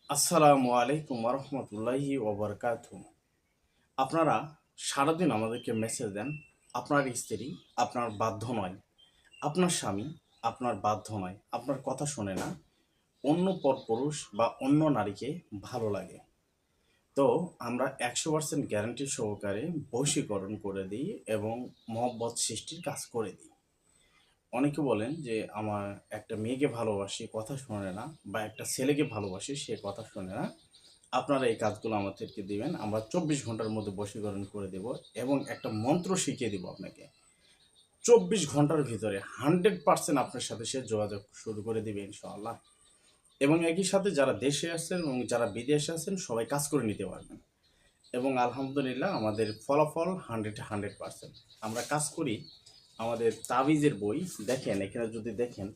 আসসালামু আলাইকুম রহমতুল্লাহি ওবরকাতু। আপনারা সারাদিন আমাদেরকে মেসেজ দেন, আপনার স্ত্রী আপনার বাধ্য নয়, আপনার স্বামী আপনার বাধ্য নয়, আপনার কথা শোনে না, অন্য পরপুরুষ বা অন্য নারীকে ভালো লাগে। তো আমরা 100% গ্যারান্টি সহকারে বশীকরণ করে দিই এবং মহব্বত সৃষ্টির কাজ করে দিই। অনেকে বলেন যে আমার একটা মেয়েকে ভালোবাসি, কথা শোনে না, বা একটা ছেলেকে ভালোবাসি, সে কথা শোনে না। আপনারা এই কাজগুলো আমাদেরকে দিবেন, আমরা 24 ঘন্টার মধ্যে বশীকরণ করে দেব এবং একটা মন্ত্র শিখিয়ে দিব আপনাকে। 24 ঘন্টার ভিতরে 100% আপনার সাথে সে যোগাযোগ শুরু করে দিবে ইনশাআল্লাহ। এবং একই সাথে যারা দেশে আছেন এবং যারা বিদেশে আছেন সবাই কাজ করে নিতে পারবেন। এবং আলহামদুলিল্লাহ আমাদের ফলাফল 100%। আমরা কাজ করি। আমাদের তাবিজের বই দেখেন, এখানে যদি দেখেন,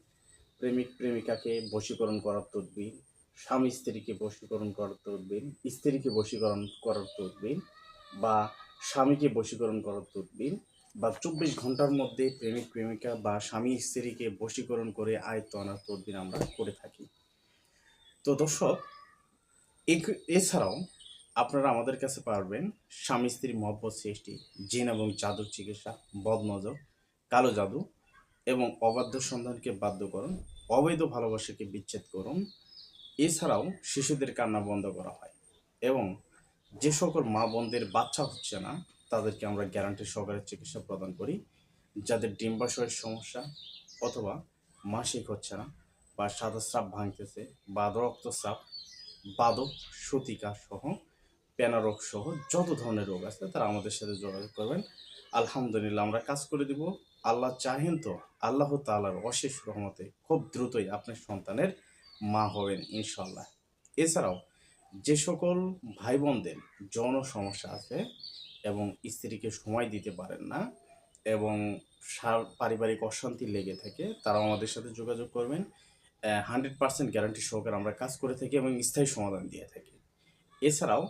প্রেমিক প্রেমিকাকে বশীকরণ করার তদবির, স্বামী স্ত্রীকে বশীকরণ করার তদবির, স্ত্রীকে বশীকরণ করার তদবির, বা স্বামীকে বশীকরণ করার তদবির, বা 24 ঘন্টার মধ্যে প্রেমিক প্রেমিকা বা স্বামী স্ত্রীকে বশীকরণ করে আয়ত্ত আনার তদবির আমরা করে থাকি। তো দর্শক, এছাড়াও আপনারা আমাদের কাছে পারবেন স্বামী স্ত্রী মহব্বত সৃষ্টি, জিন এবং জাদুর চিকিৎসা, বদনজর, কালো জাদু এবং অবাধ্য সন্তানকে বাধ্য করুন, অবৈধ ভালোবাসাকে বিচ্ছেদ করুন। এছাড়াও শিশুদের কান্না বন্ধ করা হয় এবং যে সকল মা বোনদের বাচ্চা হচ্ছে না তাদেরকে আমরা গ্যারান্টি সহকারে চিকিৎসা প্রদান করি। যাদের ডিম্বাশয়ের সমস্যা অথবা মাসিক হচ্ছে না, বা সাদা স্রাব ভাঙতেছে, বা রক্তস্রাব, বাদক, সতিকা সহ, পেনারোগ সহ যত ধরনের রোগ আছে তারা আমাদের সাথে যোগাযোগ করবেন। আলহামদুলিল্লাহ আমরা কাজ করে দিব। আল্লাহ চাহেন তো আল্লাহ তাআলার অশেষ রহমতে খুব দ্রুতই আপনার সন্তানের মা হবেন ইনশাল্লাহ। এছাড়াও যে সকল ভাই বোনদের যৌন সমস্যা আছে এবং স্ত্রীকে সময় দিতে পারেন না এবং পারিবারিক অশান্তি লেগে থাকে, তারাও আমাদের সাথে যোগাযোগ করবেন। 100% গ্যারান্টি সহকারে আমরা কাজ করে থাকি এবং স্থায়ী সমাধান দিয়ে থাকি। এছাড়াও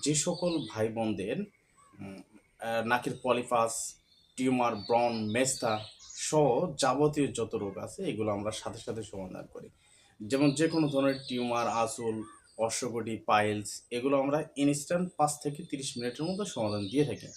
যে সকল ভাই বোনদের উম, নাকের পলিপাস, টিউমার, ব্রণ, মেস্তা সহ যাবতীয় যত রোগ আছে এগুলো আমরা সাথে সাথে সমাধান করি। যেমন যে কোনো ধরনের টিউমার, আসল, অশ্বগটি, পাইলস, এগুলো আমরা ইনস্ট্যান্ট 5 থেকে 30 মিনিটের মধ্যে সমাধান দিয়ে থাকি।